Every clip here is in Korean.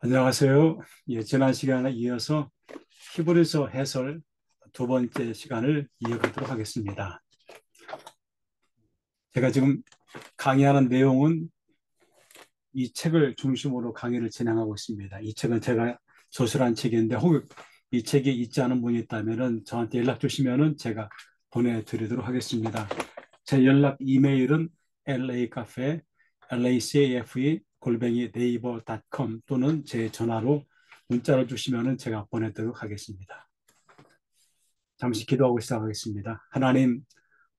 안녕하세요. 예, 지난 시간에 이어서 히브리서 해설 두 번째 시간을 이어가도록 하겠습니다. 제가 지금 강의하는 내용은 이 책을 중심으로 강의를 진행하고 있습니다. 이 책은 제가 저술한 책인데 혹 이 책이 있지 않은 분이 있다면 저한테 연락 주시면 제가 보내드리도록 하겠습니다. 제 연락 이메일은 lacafe lacafe 네이버.com 또는 제 전화로 문자를 주시면 제가 보내도록 하겠습니다. 잠시 기도하고 시작하겠습니다. 하나님,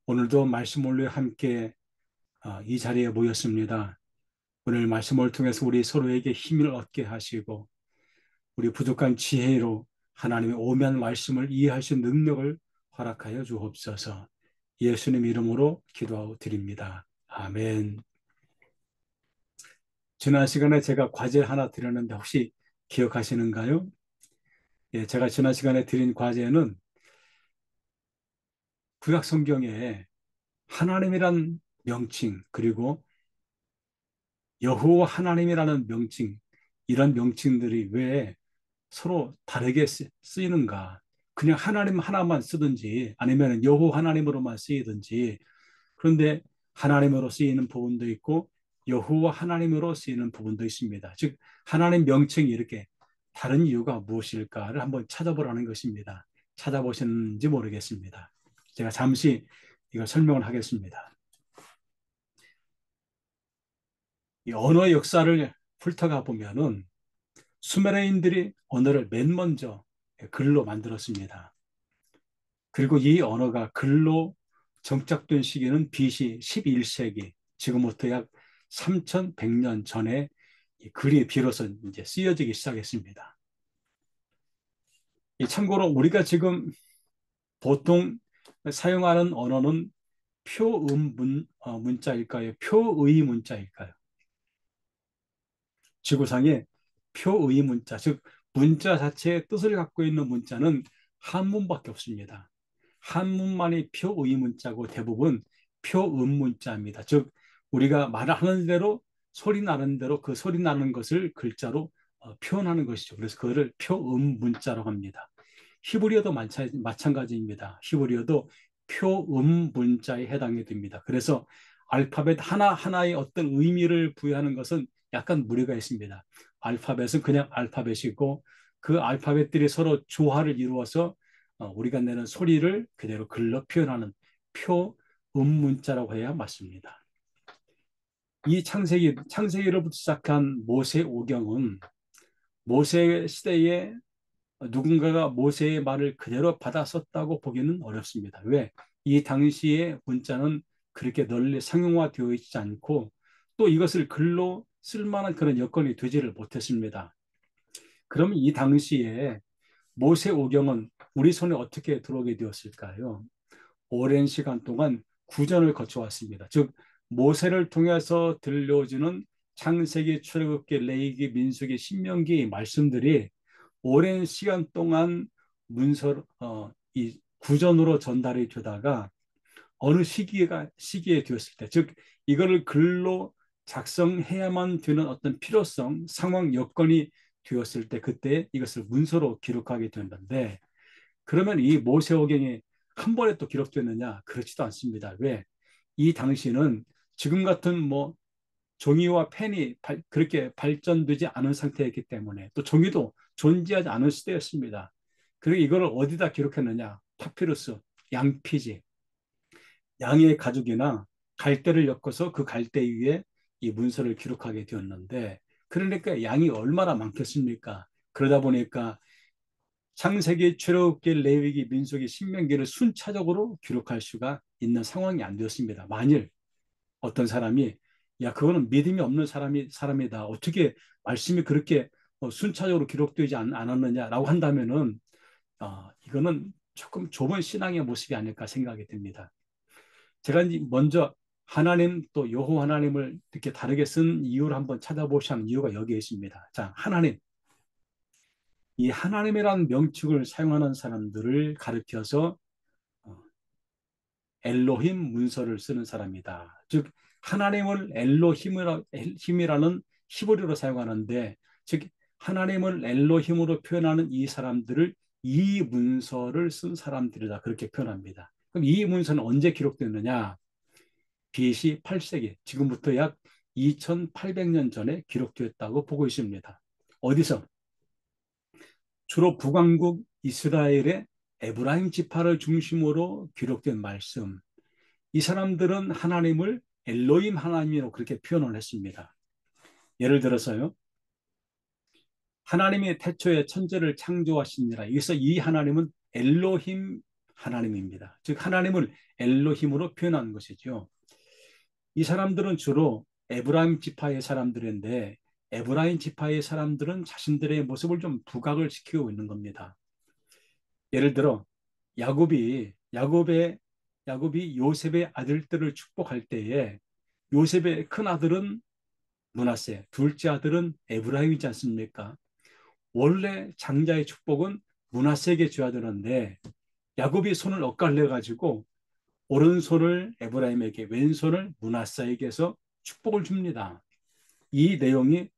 오늘도 말씀을 함께 이 자리에 모였습니다. 오늘 말씀을 통해서 우리 서로에게 힘을 얻게 하시고 우리 부족한 지혜로 하나님의 오면 말씀을 이해할 수 있는 능력을 허락하여 주옵소서. 예수님 이름으로 기도하고 드립니다. 아멘. 지난 시간에 제가 과제 하나 드렸는데 혹시 기억하시는가요? 예, 제가 지난 시간에 드린 과제는 구약 성경에 하나님이란 명칭 그리고 여호와 하나님이라는 명칭, 이런 명칭들이 왜 서로 다르게 쓰이는가? 그냥 하나님 하나만 쓰든지 아니면 여호와 하나님으로만 쓰이든지, 그런데 하나님으로 쓰이는 부분도 있고 여호와 하나님으로 쓰이는 부분도 있습니다. 즉 하나님 명칭이 이렇게 다른 이유가 무엇일까를 한번 찾아보라는 것입니다. 찾아보셨는지 모르겠습니다. 제가 잠시 이걸 설명을 하겠습니다. 이 언어 역사를 훑어가 보면은 수메르인들이 언어를 맨 먼저 글로 만들었습니다. 그리고 이 언어가 글로 정착된 시기는 BC 11세기, 지금부터 약 3100년 전에 이 글이 비로소 이제 쓰여지기 시작했습니다. 참고로 우리가 지금 보통 사용하는 언어는 표음 문자일까요? 표의 문자일까요? 지구상에 표의 문자, 즉 문자 자체의 뜻을 갖고 있는 문자는 한문밖에 없습니다. 한문만이 표의 문자고 대부분 표음 문자입니다. 즉 우리가 말하는 대로 소리 나는 대로 그 소리 나는 것을 글자로 표현하는 것이죠. 그래서 그거를 표음 문자라고 합니다. 히브리어도 마찬가지입니다. 히브리어도 표음 문자에 해당이 됩니다. 그래서 알파벳 하나하나의 어떤 의미를 부여하는 것은 약간 무리가 있습니다. 알파벳은 그냥 알파벳이고 그 알파벳들이 서로 조화를 이루어서 우리가 내는 소리를 그대로 글로 표현하는 표음 문자라고 해야 맞습니다. 이 창세기로부터 시작한 모세 오경은 모세 시대에 누군가가 모세의 말을 그대로 받아 썼다고 보기는 어렵습니다. 왜? 이 당시의 문자는 그렇게 널리 상용화되어 있지 않고 또 이것을 글로 쓸 만한 그런 여건이 되지를 못했습니다. 그럼 이 당시에 모세 오경은 우리 손에 어떻게 들어오게 되었을까요? 오랜 시간 동안 구전을 거쳐왔습니다. 즉 모세를 통해서 들려주는 창세기, 출애굽기, 레위기, 민수기, 신명기 말씀들이 오랜 시간 동안 이 구전으로 전달이 되다가 어느 시기에 되었을 때, 즉 이거를 글로 작성해야만 되는 어떤 필요성, 상황 여건이 되었을 때 그때 이것을 문서로 기록하게 되는데, 그러면 이 모세오경이 한 번에 또 기록됐느냐? 그렇지도 않습니다. 왜? 이 당시는 지금 같은 뭐 종이와 펜이 그렇게 발전되지 않은 상태였기 때문에 또 종이도 존재하지 않은 시대였습니다. 그리고 이걸 어디다 기록했느냐? 파피루스, 양피지, 양의 가죽이나 갈대를 엮어서 그 갈대 위에 이 문서를 기록하게 되었는데, 그러니까 양이 얼마나 많겠습니까? 그러다 보니까 창세기, 출애굽기, 레위기, 민수기, 신명기를 순차적으로 기록할 수가 있는 상황이 안 되었습니다. 만일 어떤 사람이 야 그거는 믿음이 없는 사람이다. 어떻게 말씀이 그렇게 순차적으로 기록되지 않았느냐라고 한다면은 이거는 조금 좁은 신앙의 모습이 아닐까 생각이 듭니다. 제가 먼저 하나님 또 여호와 하나님을 이렇게 다르게 쓴 이유를 한번 찾아보시는 이유가 여기에 있습니다. 자, 하나님. 이 하나님이라는 명칭을 사용하는 사람들을 가리켜서 어, 엘로힘 문서를 쓰는 사람이다. 즉 하나님을 엘로힘이라는 히브리어로 사용하는데, 즉 하나님을 엘로힘으로 표현하는 이 사람들을 이 문서를 쓴 사람들이다. 그렇게 표현합니다. 그럼 이 문서는 언제 기록됐느냐? BC 8세기, 지금부터 약 2800년 전에 기록되었다고 보고 있습니다. 어디서? 주로 북왕국 이스라엘의 에브라임 지파를 중심으로 기록된 말씀. 이 사람들은 하나님을 엘로힘 하나님이라고 그렇게 표현을 했습니다. 예를 들어서요. 하나님이 태초에 천지를 창조하시니라. 여기서 이 하나님은 엘로힘 하나님입니다. 즉 하나님을 엘로힘으로 표현한 것이죠. 이 사람들은 주로 에브라임 지파의 사람들인데 에브라임 지파의 사람들은 자신들의 모습을 좀 부각을 시키고 있는 겁니다. 예를 들어 야곱이 요셉의 아들들을 축복할 때에 요셉의 큰 아들은 므낫세, 둘째 아들은 에브라임이지 않습니까? 원래 장자의 축복은 므낫세에게 줘야 되는데 야곱이 손을 엇갈려 가지고 오른손을 에브라임에게, 왼손을 므낫세에게서 축복을 줍니다. 이 내용이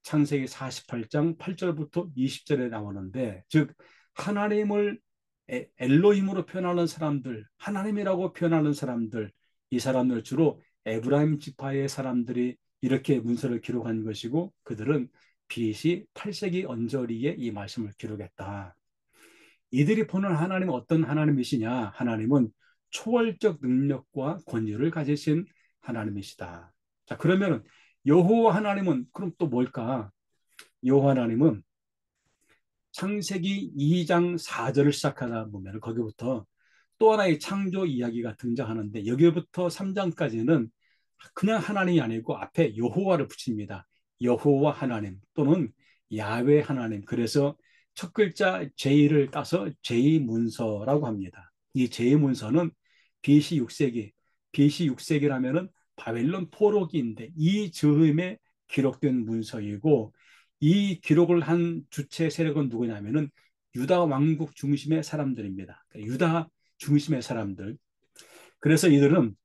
창세기 48장 8절부터 20절에 나오는데, 즉 하나님을 엘로힘으로 표현하는 사람들, 하나님이라고 표현하는 사람들, 이 사람들 주로 에브라임 지파의 사람들이 이렇게 문서를 기록한 것이고, 그들은 BC 8세기 언저리에 이 말씀을 기록했다. 이들이 보는 하나님은 어떤 하나님이시냐? 하나님은 초월적 능력과 권위를 가지신 하나님이시다. 자, 그러면 여호와 하나님은 그럼 또 뭘까? 여호와 하나님은 창세기 2장 4절을 시작하다 보면 거기부터 또 하나의 창조 이야기가 등장하는데, 여기부터 3장까지는 그냥 하나님이 아니고 앞에 여호와를 붙입니다. 여호와 하나님 또는 야훼 하나님. 그래서 첫 글자 J를 따서 J문서라고 합니다. 이 J문서는 BC 6세기, BC 6세기라면은 바벨론 포로기인데 이 즈음에 기록된 문서이고, 이 기록을 한 주체 세력은 누구냐면은 유다 왕국 중심의 사람들입니다. 유다 중심의 사람들. 그래서 이들은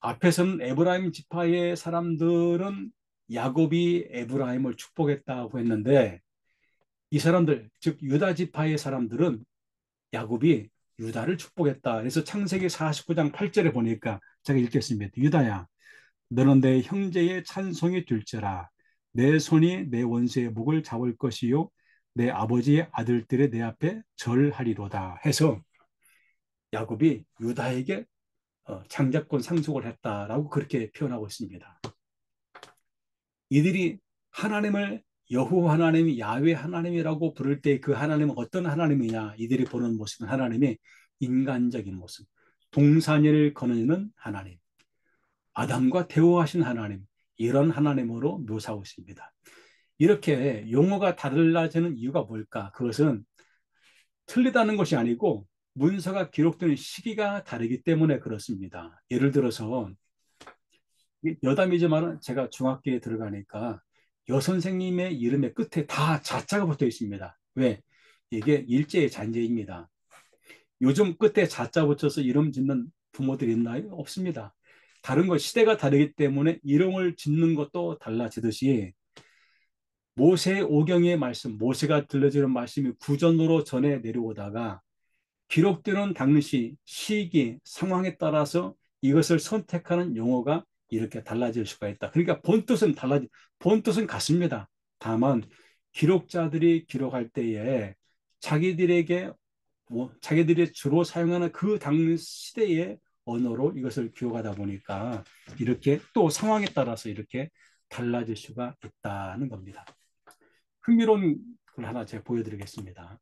앞에서는 에브라임 지파의 사람들은 야곱이 에브라임을 축복했다고 했는데, 이 사람들, 즉 유다 지파의 사람들은 야곱이 유다를 축복했다. 그래서 창세기 49장 8절에 보니까 제가 읽겠습니다. 유다야, 너는 내 형제의 찬송이 될지라. 내 손이 내 원수의 목을 잡을 것이요 내 아버지의 아들들의 내 앞에 절하리로다 해서 야곱이 유다에게 장자권 상속을 했다라고 그렇게 표현하고 있습니다. 이들이 하나님을 여호와 하나님이 야훼 하나님이라고 부를 때 그 하나님은 어떤 하나님이냐? 이들이 보는 모습은 하나님의 인간적인 모습, 동산을 거느리는 하나님, 아담과 대화하신 하나님, 이런 하나님으로 묘사하고 있습니다. 이렇게 용어가 달라지는 이유가 뭘까? 그것은 틀리다는 것이 아니고 문서가 기록되는 시기가 다르기 때문에 그렇습니다. 예를 들어서 여담이지만 제가 중학교에 들어가니까 여선생님의 이름의 끝에 다 자자가 붙어 있습니다. 왜? 이게 일제의 잔재입니다. 요즘 끝에 자자 붙여서 이름 짓는 부모들이 있나요? 없습니다. 다른 것, 시대가 다르기 때문에 이름을 짓는 것도 달라지듯이 모세 오경의 말씀, 모세가 들려주는 말씀이 구전으로 전해 내려오다가 기록되는 당시 시기, 상황에 따라서 이것을 선택하는 용어가 이렇게 달라질 수가 있다. 그러니까 본뜻은 같습니다. 다만 기록자들이 기록할 때에 자기들에게 자기들이 주로 사용하는 그 당 시대의 언어로 이것을 기록하다 보니까 이렇게 또 상황에 따라서 이렇게 달라질 수가 있다는 겁니다. 흥미로운 걸 하나 제가 보여드리겠습니다.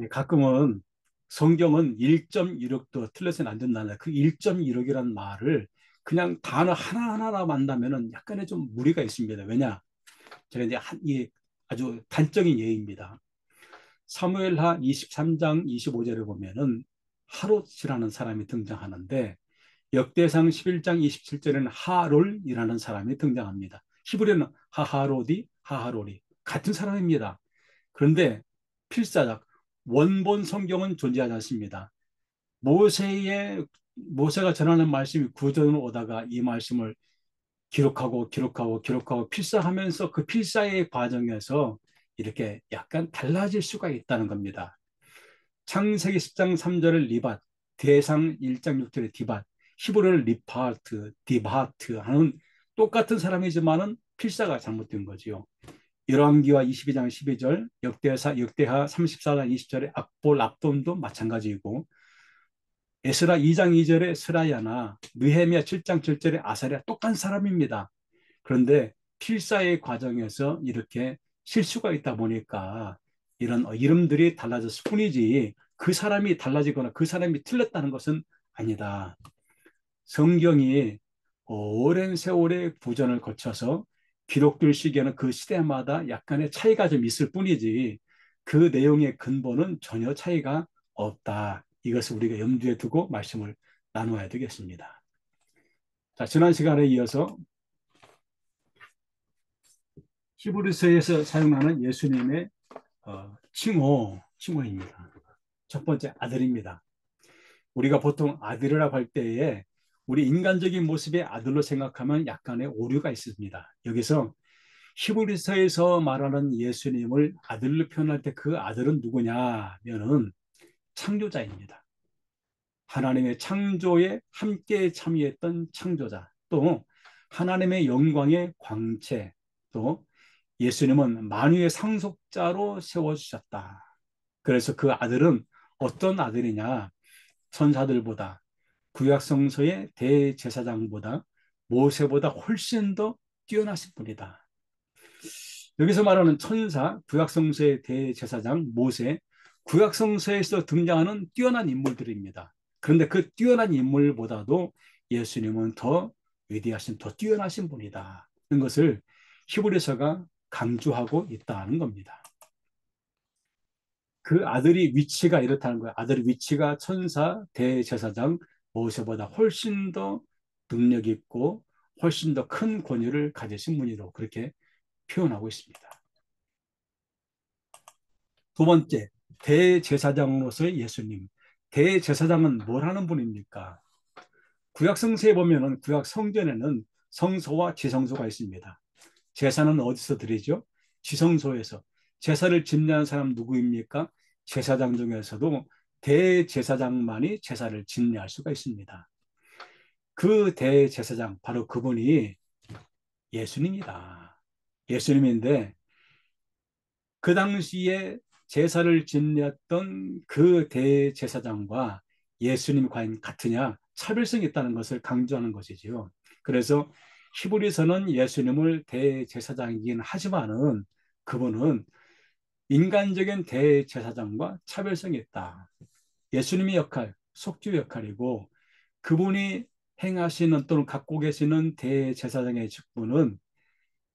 가끔은 성경은 1.16도 틀려서는 안 된다는 그 1.16이라는 말을 그냥 단어 하나하나 만나면은 약간의 좀 무리가 있습니다. 왜냐? 제가 이제 이 아주 단적인 예입니다. 사무엘하 23장 25절을 보면은 하롯이라는 사람이 등장하는데 역대상 11장 27절에는 하롤이라는 사람이 등장합니다. 히브리어는 하하로디, 하하롤이 같은 사람입니다. 그런데 필사적 원본 성경은 존재하지 않습니다. 모세가 전하는 말씀이 구전으로 오다가 이 말씀을 기록하고 기록하고 기록하고 필사하면서 그 필사의 과정에서 이렇게 약간 달라질 수가 있다는 겁니다. 창세기 10장 3절을 리밧, 대상 1장 6절의 디밧, 히브리어를 리파트, 디바트 하는 똑같은 사람이지만은 필사가 잘못된 거지요. 열왕기와 22장 12절, 역대하 34장 20절의 압볼, 압돈도 마찬가지이고, 에스라 2장 2절의 스라야나 느헤미야 7장 7절의 아사랴 똑같은 사람입니다. 그런데 필사의 과정에서 이렇게 실수가 있다 보니까 이런 이름들이 달라졌을 뿐이지 그 사람이 달라지거나 그 사람이 틀렸다는 것은 아니다. 성경이 오랜 세월의 부전을 거쳐서 기록될 시기에는 그 시대마다 약간의 차이가 좀 있을 뿐이지 그 내용의 근본은 전혀 차이가 없다. 이것을 우리가 염두에 두고 말씀을 나누어야 되겠습니다. 자, 지난 시간에 이어서 히브리서에서 사용하는 예수님의 칭호입니다. 첫 번째 아들입니다. 우리가 보통 아들이라고 할 때에 우리 인간적인 모습의 아들로 생각하면 약간의 오류가 있습니다. 여기서 히브리서에서 말하는 예수님을 아들로 표현할 때 그 아들은 누구냐면은 창조자입니다. 하나님의 창조에 함께 참여했던 창조자, 또 하나님의 영광의 광채, 또 예수님은 만유의 상속자로 세워주셨다. 그래서 그 아들은 어떤 아들이냐? 천사들보다 구약성서의 대제사장보다 모세보다 훨씬 더 뛰어나신 분이다. 여기서 말하는 천사, 구약성서의 대제사장, 모세, 구약성서에서 등장하는 뛰어난 인물들입니다. 그런데 그 뛰어난 인물보다도 예수님은 더 위대하신, 더 뛰어나신 분이다. 는 것을 히브리서가 강조하고 있다는 겁니다. 그 아들이 위치가 이렇다는 거예요. 아들의 위치가 천사, 대제사장, 모세보다 훨씬 더 능력 있고 훨씬 더 큰 권위를 가지신 분이라고 그렇게 표현하고 있습니다. 두 번째, 대제사장으로서의 예수님. 대제사장은 뭘 하는 분입니까? 구약 성서에 보면은 구약 성전에는 성소와 지성소가 있습니다. 제사는 어디서 드리죠? 지성소에서. 제사를 집례하는 사람 누구입니까? 제사장 중에서도 대제사장만이 제사를 집례할 수가 있습니다. 그 대제사장, 바로 그분이 예수님이다. 예수님인데 그 당시에 제사를 지냈던 그 대제사장과 예수님이 과연 같으냐? 차별성이 있다는 것을 강조하는 것이지요. 그래서 히브리서는 예수님을 대제사장이긴 하지만은 그분은 인간적인 대제사장과 차별성이 있다. 예수님의 역할, 속죄 역할이고 그분이 행하시는 또는 갖고 계시는 대제사장의 직분은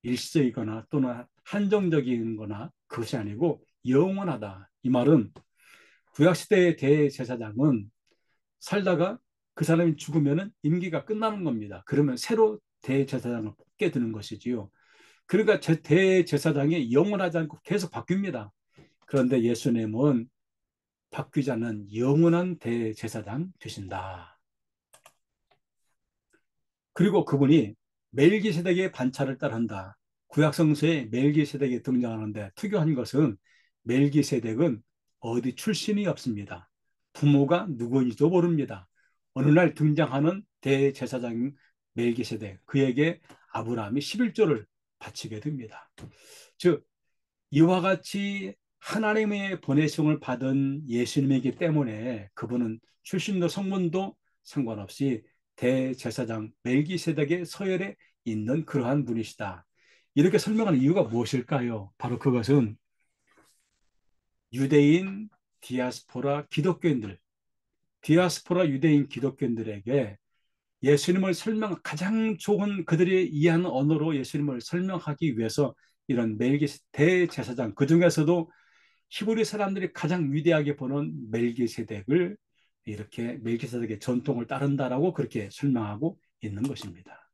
일시적이거나 또는 한정적인 거나 그것이 아니고 영원하다. 이 말은 구약시대의 대제사장은 살다가 그 사람이 죽으면 임기가 끝나는 겁니다. 그러면 새로 대제사장을 뽑게 되는 것이지요. 그러니까 대제사장이 영원하지 않고 계속 바뀝니다. 그런데 예수님은 바뀌지 않는 영원한 대제사장 되신다. 그리고 그분이 멜기세덱의 반차를 따른다. 구약성서에 멜기세덱이 등장하는데 특이한 것은 멜기세덱은 어디 출신이 없습니다. 부모가 누구인지도 모릅니다. 어느 날 등장하는 대제사장 멜기세덱, 그에게 아브라함이 11조를 바치게 됩니다. 즉 이와 같이 하나님의 보내심을 받은 예수님이기 때문에 그분은 출신도 성분도 상관없이 대제사장 멜기세덱의 서열에 있는 그러한 분이시다. 이렇게 설명하는 이유가 무엇일까요? 바로 그것은 유대인 디아스포라 기독교인들, 디아스포라 유대인 기독교인들에게 예수님을 가장 좋은 그들이 이해하는 언어로 예수님을 설명하기 위해서 이런 대제사장, 그 중에서도 히브리 사람들이 가장 위대하게 보는 멜기세덱을 이렇게 멜기세덱의 전통을 따른다라고 그렇게 설명하고 있는 것입니다.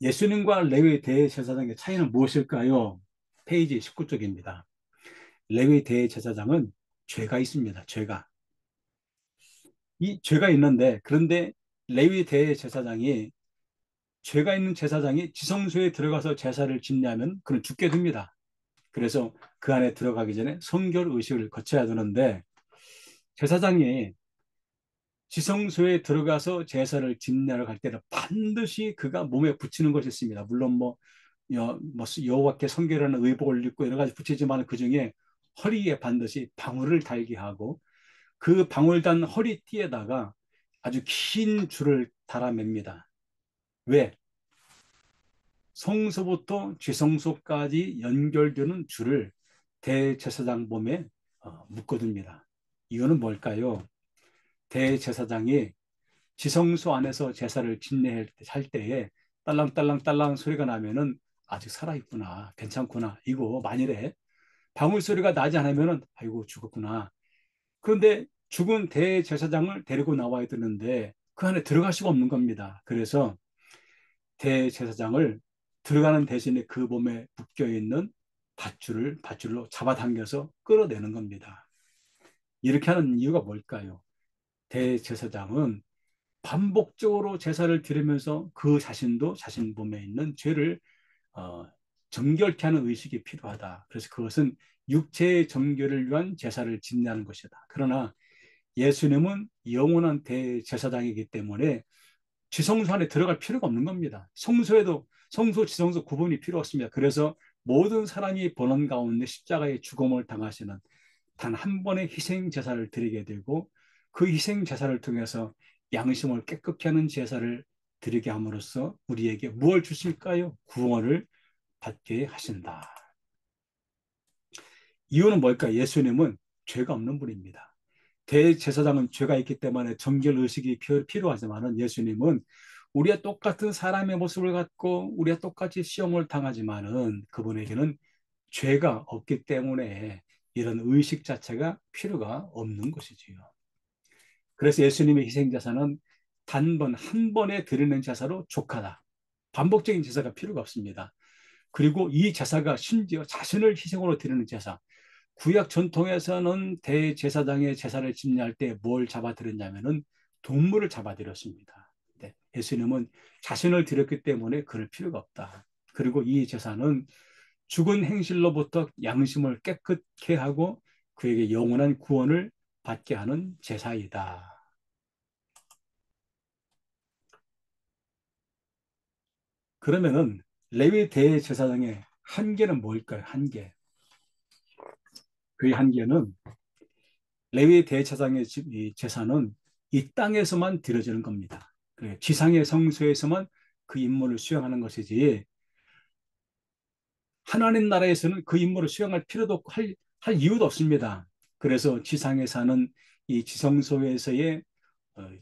예수님과 레위 대제사장의 차이는 무엇일까요? 페이지 19쪽입니다. 레위 대제사장은 죄가 있습니다. 죄가. 이 죄가 있는데 그런데 레위 대제사장이 죄가 있는 제사장이 지성소에 들어가서 제사를 짓냐면 그는 죽게 됩니다. 그래서 그 안에 들어가기 전에 성결 의식을 거쳐야 되는데 제사장이 지성소에 들어가서 제사를 짓냐를 할 때는 반드시 그가 몸에 붙이는 것이 있습니다. 물론 여호와께 성결하는 의복을 입고 여러 가지 붙이지만 그 중에 허리에 반드시 방울을 달게 하고 그 방울 단 허리띠에다가 아주 긴 줄을 달아맵니다. 왜? 성소부터 지성소까지 연결되는 줄을 대제사장 몸에 묶어둡니다. 이유는 뭘까요? 대제사장이 지성소 안에서 제사를 진례할 때에 딸랑딸랑딸랑 소리가 나면은 아직 살아있구나, 괜찮구나. 이거 만일에 방울 소리가 나지 않으면은 아이고 죽었구나. 그런데 죽은 대제사장을 데리고 나와야 되는데 그 안에 들어갈 수가 없는 겁니다. 그래서 대제사장을 들어가는 대신에 그 몸에 묶여 있는 밧줄로 잡아당겨서 끌어내는 겁니다. 이렇게 하는 이유가 뭘까요? 대제사장은 반복적으로 제사를 드리면서 그 자신도 자신 몸에 있는 죄를 어, 정결케 하는 의식이 필요하다. 그래서 그것은 육체의 정결을 위한 제사를 짓냐는 것이다. 그러나 예수님은 영원한 대제사장이기 때문에 지성소 안에 들어갈 필요가 없는 겁니다. 성소에도 성소, 지성소 구분이 필요 없습니다. 그래서 모든 사람이 보는 가운데 십자가의 죽음을 당하시는 단 한 번의 희생 제사를 드리게 되고 그 희생 제사를 통해서 양심을 깨끗게 하는 제사를 드리게 함으로써 우리에게 무엇을 주실까요? 구원을 받게 하신다. 이유는 뭘까? 예수님은 죄가 없는 분입니다. 대제사장은 죄가 있기 때문에 정결 의식이 필요하지만은 예수님은 우리와 똑같은 사람의 모습을 갖고 우리와 똑같이 시험을 당하지만은 그분에게는 죄가 없기 때문에 이런 의식 자체가 필요가 없는 것이지요. 그래서 예수님의 희생제사는 단번 한 번에 드리는 제사로 족하다. 반복적인 제사가 필요가 없습니다. 그리고 이 제사가 심지어 자신을 희생으로 드리는 제사. 구약 전통에서는 대제사장의 제사를 집례할 때 뭘 잡아드렸냐면은 동물을 잡아드렸습니다. 네, 예수님은 자신을 드렸기 때문에 그럴 필요가 없다. 그리고 이 제사는 죽은 행실로부터 양심을 깨끗게 하고 그에게 영원한 구원을 받게 하는 제사이다. 그러면은 레위 대제사장의 한계는 뭘까요? 한계. 그 한계는 레위 대제사장의 제사는 이 땅에서만 드려지는 겁니다. 지상의 성소에서만 그 임무를 수행하는 것이지 하나님 나라에서는 그 임무를 수행할 필요도 없고 할 이유도 없습니다. 그래서 지상에 사는 이 지성소에서의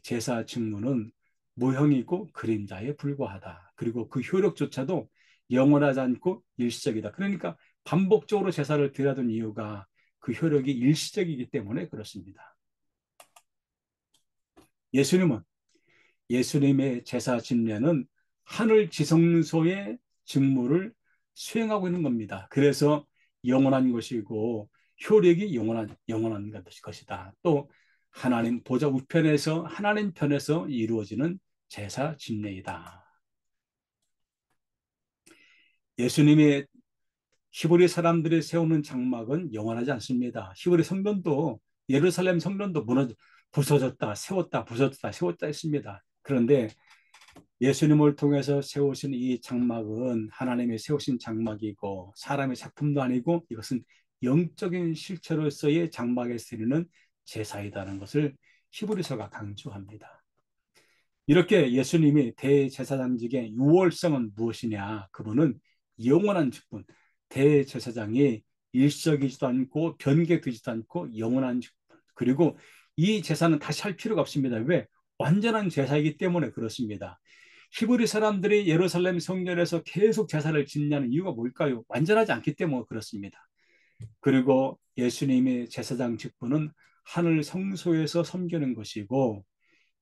제사 직무는 무형이고 그림자에 불과하다. 그리고 그 효력조차도 영원하지 않고 일시적이다. 그러니까 반복적으로 제사를 드려던 이유가 그 효력이 일시적이기 때문에 그렇습니다. 예수님은 예수님의 제사 집례는 하늘 지성소의 직무를 수행하고 있는 겁니다. 그래서 영원한 것이고 효력이 영원한 것이다. 또 하나님 보좌 우편에서 하나님 편에서 이루어지는 제사 집례이다. 예수님의 히브리 사람들이 세우는 장막은 영원하지 않습니다. 히브리 성전도 예루살렘 성전도 부서졌다, 세웠다, 부서졌다, 세웠다 했습니다. 그런데 예수님을 통해서 세우신 이 장막은 하나님이 세우신 장막이고 사람의 작품도 아니고 이것은 영적인 실체로서의 장막에 드리는 제사이다는 것을 히브리서가 강조합니다. 이렇게 예수님이 대제사장직의 유월성은 무엇이냐? 그분은 영원한 직분, 대제사장이 일시적이지도 않고 변개되지도 않고 영원한 직분. 그리고 이 제사는 다시 할 필요가 없습니다. 왜? 완전한 제사이기 때문에 그렇습니다. 히브리 사람들이 예루살렘 성전에서 계속 제사를 지내는 이유가 뭘까요? 완전하지 않기 때문에 그렇습니다. 그리고 예수님의 제사장 직분은 하늘 성소에서 섬기는 것이고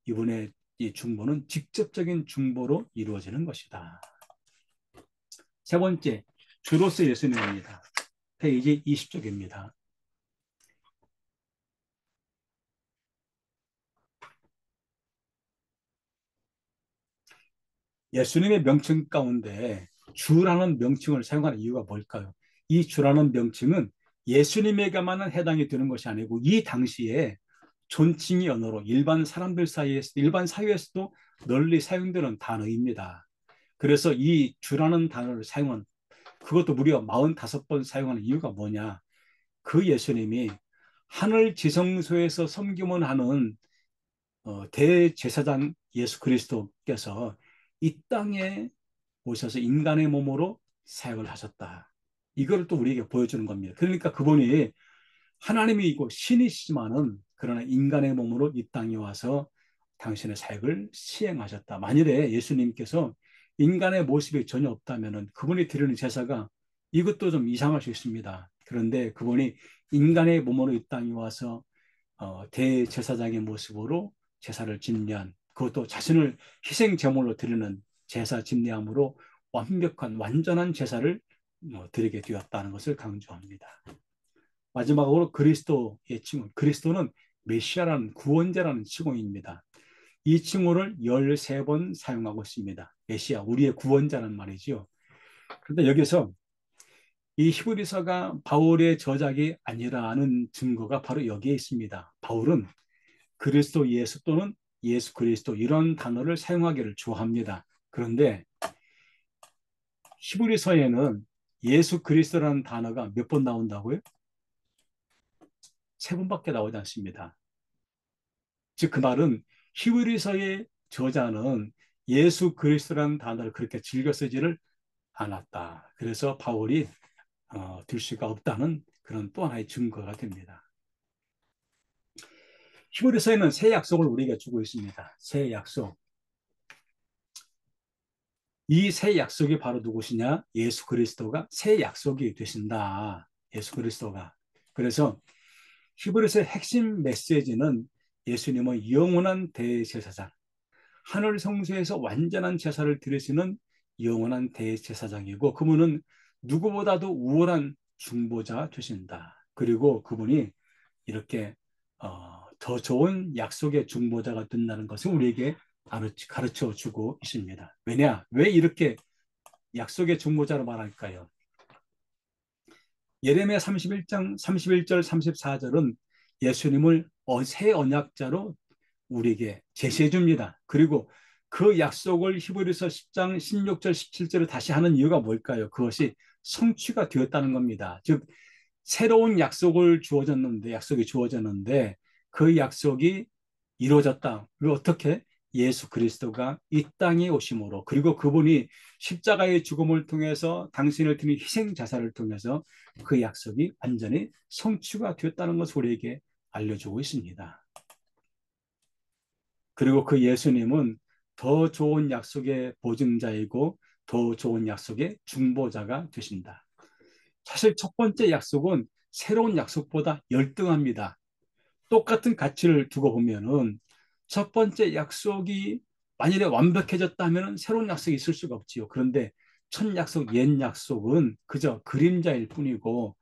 이분의 이 중보는 직접적인 중보로 이루어지는 것이다. 세 번째, 주로서 예수님입니다. 페이지 20쪽입니다. 예수님의 명칭 가운데 주라는 명칭을 사용하는 이유가 뭘까요? 이 주라는 명칭은 예수님에게만 해당이 되는 것이 아니고 이 당시에 존칭의 언어로 일반 사람들 사이에서 일반 사회에서도 널리 사용되는 단어입니다. 그래서 이 주라는 단어를 사용한 그것도 무려 45번 사용하는 이유가 뭐냐? 그 예수님이 하늘 지성소에서 섬김을 하는 대제사장 예수 그리스도께서 이 땅에 오셔서 인간의 몸으로 사역을 하셨다. 이걸 또 우리에게 보여주는 겁니다. 그러니까 그분이 하나님이고 신이시지만은 그러나 인간의 몸으로 이 땅에 와서 당신의 사역을 시행하셨다. 만일에 예수님께서 인간의 모습이 전혀 없다면은 그분이 드리는 제사가 이것도 좀 이상할 수 있습니다. 그런데 그분이 인간의 몸으로 이 땅에 와서 대제사장의 모습으로 제사를 집례한 그것도 자신을 희생 제물로 드리는 제사 집례함으로 완벽한 완전한 제사를 드리게 되었다는 것을 강조합니다. 마지막으로 그리스도의 칭호. 그리스도는 메시아라는 구원자라는 칭호입니다. 이 칭호를 13번 사용하고 있습니다. 메시아, 우리의 구원자는 말이죠. 그런데 여기서 이 히브리서가 바울의 저작이 아니라는 증거가 바로 여기에 있습니다. 바울은 그리스도 예수 또는 예수 그리스도 이런 단어를 사용하기를 좋아합니다. 그런데 히브리서에는 예수 그리스도라는 단어가 몇 번 나온다고요? 세 번밖에 나오지 않습니다. 즉 그 말은 히브리서의 저자는 예수 그리스도라는 단어를 그렇게 즐겨 쓰지를 않았다. 그래서 바울이 들 수가 없다는 그런 또 하나의 증거가 됩니다. 히브리서에는 새 약속을 우리에게 주고 있습니다. 새 약속. 이 새 약속이 바로 누구시냐? 예수 그리스도가 새 약속이 되신다. 예수 그리스도가. 그래서 히브리서의 핵심 메시지는 예수님은 영원한 대제사장, 하늘 성소에서 완전한 제사를 드리시는 영원한 대제사장이고 그분은 누구보다도 우월한 중보자 되신다. 그리고 그분이 이렇게 더 좋은 약속의 중보자가 된다는 것을 우리에게 가르쳐 주고 있습니다. 왜냐? 왜 이렇게 약속의 중보자로 말할까요? 예레미야 31장 31절 34절은 예수님을 새 언약자로 우리에게 제시해 줍니다. 그리고 그 약속을 히브리서 10장 16절 17절에 다시 하는 이유가 뭘까요? 그것이 성취가 되었다는 겁니다. 즉 새로운 약속이 주어졌는데 그 약속이 이루어졌다. 왜 어떻게? 예수 그리스도가 이 땅에 오심으로 그리고 그분이 십자가의 죽음을 통해서 당신을 드린 희생 자사를 통해서 그 약속이 완전히 성취가 되었다는 것을 우리에게 알려주고 있습니다. 그리고 그 예수님은 더 좋은 약속의 보증자이고 더 좋은 약속의 중보자가 되신다. 사실 첫 번째 약속은 새로운 약속보다 열등합니다. 똑같은 가치를 두고 보면은 첫 번째 약속이 만일에 완벽해졌다면 새로운 약속이 있을 수가 없지요. 그런데 첫 약속, 옛 약속은 그저 그림자일 뿐이고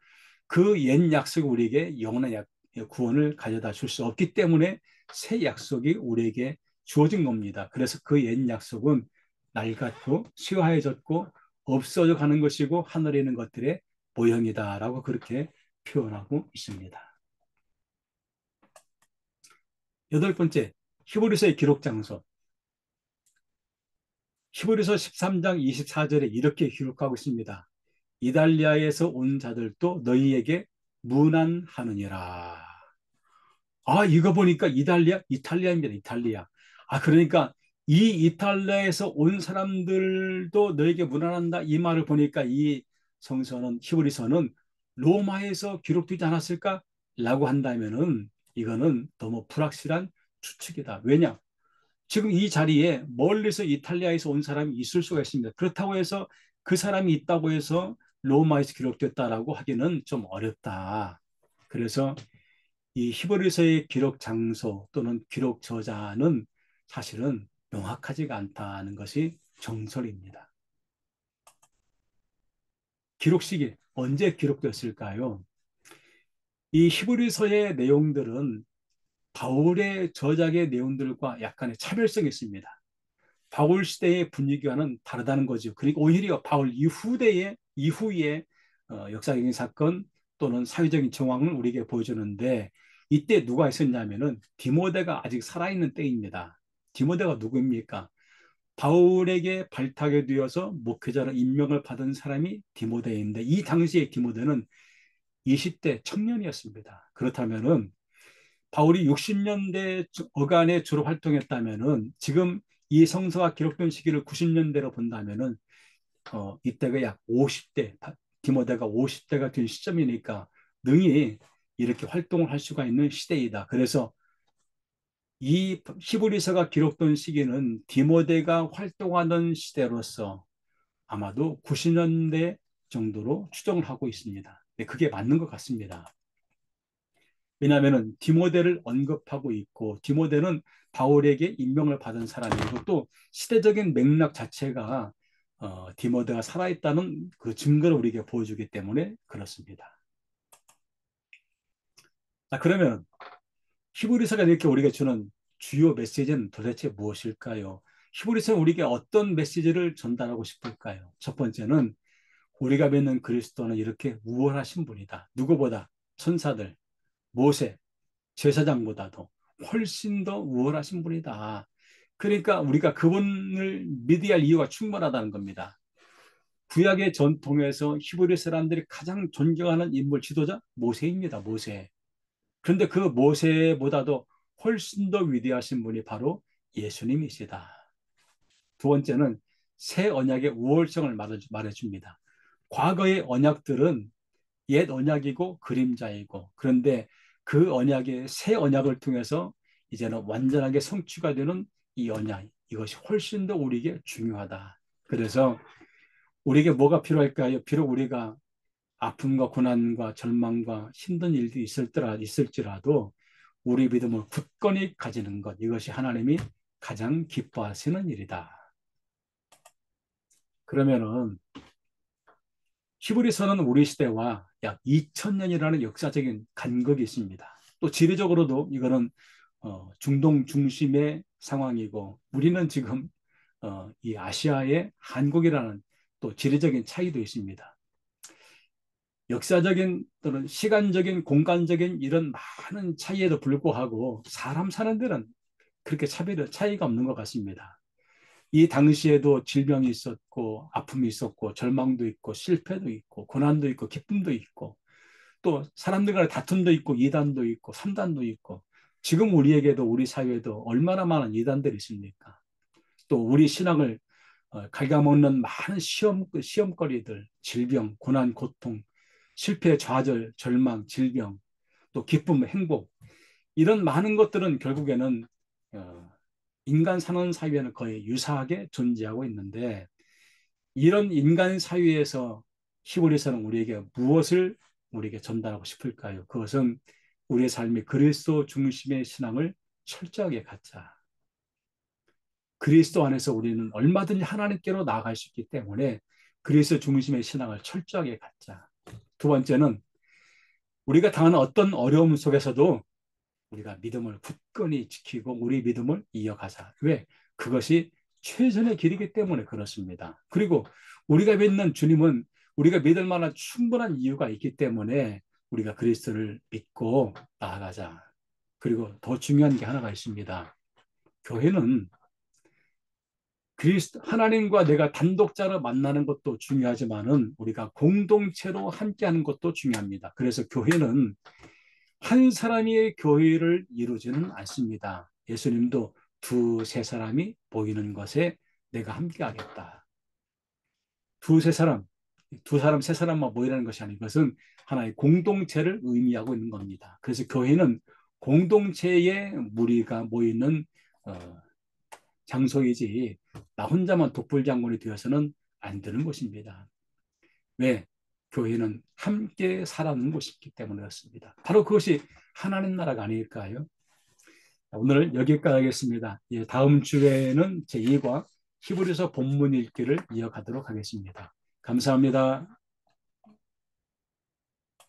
그 옛 약속이 우리에게 영원한 구원을 가져다 줄 수 없기 때문에 새 약속이 우리에게 주어진 겁니다. 그래서 그 옛 약속은 낡았고 쇠화해졌고 없어져 가는 것이고 하늘에 있는 것들의 모형이다라고 그렇게 표현하고 있습니다. 여덟 번째, 히브리서의 기록 장소. 히브리서 13장 24절에 이렇게 기록하고 있습니다. 이달리아에서 온 자들도 너희에게 문안하느니라. 아, 이거 보니까 이탈리아입니다. 이탈리아. 아, 그러니까 이 이탈리아에서 온 사람들도 너에게 문안한다. 이 말을 보니까 이 성서는, 히브리서는 로마에서 기록되지 않았을까? 라고 한다면은 이거는 너무 불확실한 추측이다. 왜냐? 지금 이 자리에 멀리서 이탈리아에서 온 사람이 있을 수가 있습니다. 그렇다고 해서 그 사람이 있다고 해서 로마에서 기록됐다라고 하기는 좀 어렵다. 그래서 이 히브리서의 기록 장소 또는 기록 저자는 사실은 명확하지가 않다는 것이 정설입니다. 기록식이 언제 기록됐을까요? 이 히브리서의 내용들은 바울의 저작의 내용들과 약간의 차별성이 있습니다. 바울 시대의 분위기와는 다르다는 거죠. 그리고 오히려 바울 이후의 역사적인 사건 또는 사회적인 정황을 우리에게 보여주는데 이때 누가 있었냐면은 디모데가 아직 살아있는 때입니다. 디모데가 누구입니까? 바울에게 발탁이 되어서 목회자로 임명을 받은 사람이 디모데인데 이 당시에 디모데는 20대 청년이었습니다. 그렇다면은 바울이 60년대 어간에 주로 활동했다면은 지금 이 성서가 기록된 시기를 90년대로 본다면은 이때가 약 50대 디모데가 50대가 된 시점이니까 능히 이렇게 활동을 할 수가 있는 시대이다. 그래서 이 히브리서가 기록된 시기는 디모데가 활동하던 시대로서 아마도 90년대 정도로 추정을 하고 있습니다. 네, 그게 맞는 것 같습니다. 왜냐하면 디모데를 언급하고 있고 디모데는 바울에게 임명을 받은 사람이고 또 시대적인 맥락 자체가 디모데가 살아있다는 그 증거를 우리에게 보여주기 때문에 그렇습니다. 자, 그러면 히브리서가 이렇게 우리에게 주는 주요 메시지는 도대체 무엇일까요? 히브리서는 우리에게 어떤 메시지를 전달하고 싶을까요? 첫 번째는 우리가 믿는 그리스도는 이렇게 우월하신 분이다. 누구보다 천사들, 모세, 제사장보다도 훨씬 더 우월하신 분이다. 그러니까 우리가 그분을 믿어야 할 이유가 충분하다는 겁니다. 구약의 전통에서 히브리 사람들이 가장 존경하는 인물 지도자 모세입니다. 모세. 그런데 그 모세보다도 훨씬 더 위대하신 분이 바로 예수님이시다. 두 번째는 새 언약의 우월성을 말해줍니다. 과거의 언약들은 옛 언약이고 그림자이고 그런데 그 언약의 새 언약을 통해서 이제는 완전하게 성취가 되는 이 언약 이것이 훨씬 더 우리에게 중요하다. 그래서 우리에게 뭐가 필요할까요? 비록 우리가 아픔과 고난과 절망과 힘든 일도 있을지라도 우리 믿음을 굳건히 가지는 것 이것이 하나님이 가장 기뻐하시는 일이다. 그러면은 히브리서는 우리 시대와 약 2000년이라는 역사적인 간극이 있습니다. 또 지리적으로도 이거는 중동 중심의 상황이고 우리는 지금 이 아시아의 한국이라는 또 지리적인 차이도 있습니다. 역사적인 또는 시간적인 공간적인 이런 많은 차이에도 불구하고 사람 사는 데는 그렇게 차이가 없는 것 같습니다. 이 당시에도 질병이 있었고 아픔이 있었고 절망도 있고 실패도 있고 고난도 있고 기쁨도 있고 또 사람들 간의 다툼도 있고 이단도 있고 삼단도 있고 지금 우리에게도 우리 사회에도 얼마나 많은 이단들이 있습니까? 또 우리 신앙을 갉아먹는 많은 시험거리들, 질병, 고난, 고통, 실패, 좌절, 절망, 질병, 또 기쁨, 행복 이런 많은 것들은 결국에는 어, 인간 사는 사회에는 거의 유사하게 존재하고 있는데 이런 인간 사회에서 히브리서는 우리에게 무엇을 우리에게 전달하고 싶을까요? 그것은 우리의 삶이 그리스도 중심의 신앙을 철저하게 갖자. 그리스도 안에서 우리는 얼마든지 하나님께로 나아갈 수 있기 때문에 그리스도 중심의 신앙을 철저하게 갖자. 두 번째는 우리가 당하는 어떤 어려움 속에서도 우리가 믿음을 굳건히 지키고 우리 믿음을 이어가자. 왜? 그것이 최선의 길이기 때문에 그렇습니다. 그리고 우리가 믿는 주님은 우리가 믿을 만한 충분한 이유가 있기 때문에 우리가 그리스도를 믿고 나아가자. 그리고 더 중요한 게 하나가 있습니다. 교회는 그리스도 하나님과 내가 단독자로 만나는 것도 중요하지만은 우리가 공동체로 함께하는 것도 중요합니다. 그래서 교회는 한 사람의 교회를 이루지는 않습니다. 예수님도 두세 사람이 모이는 것에 내가 함께하겠다. 두세 사람, 두 사람, 세 사람만 모이라는 것이 아닌 것은 하나의 공동체를 의미하고 있는 겁니다. 그래서 교회는 공동체의 무리가 모이는 장소이지 나 혼자만 독불장군이 되어서는 안 되는 것입니다. 왜? 교회는 함께 살아가는 곳이기 때문에 그렇습니다. 바로 그것이 하나님 나라가 아닐까요? 오늘 여기까지 하겠습니다. 예, 다음 주에는 제2과 히브리서 본문 읽기를 이어가도록 하겠습니다. 감사합니다.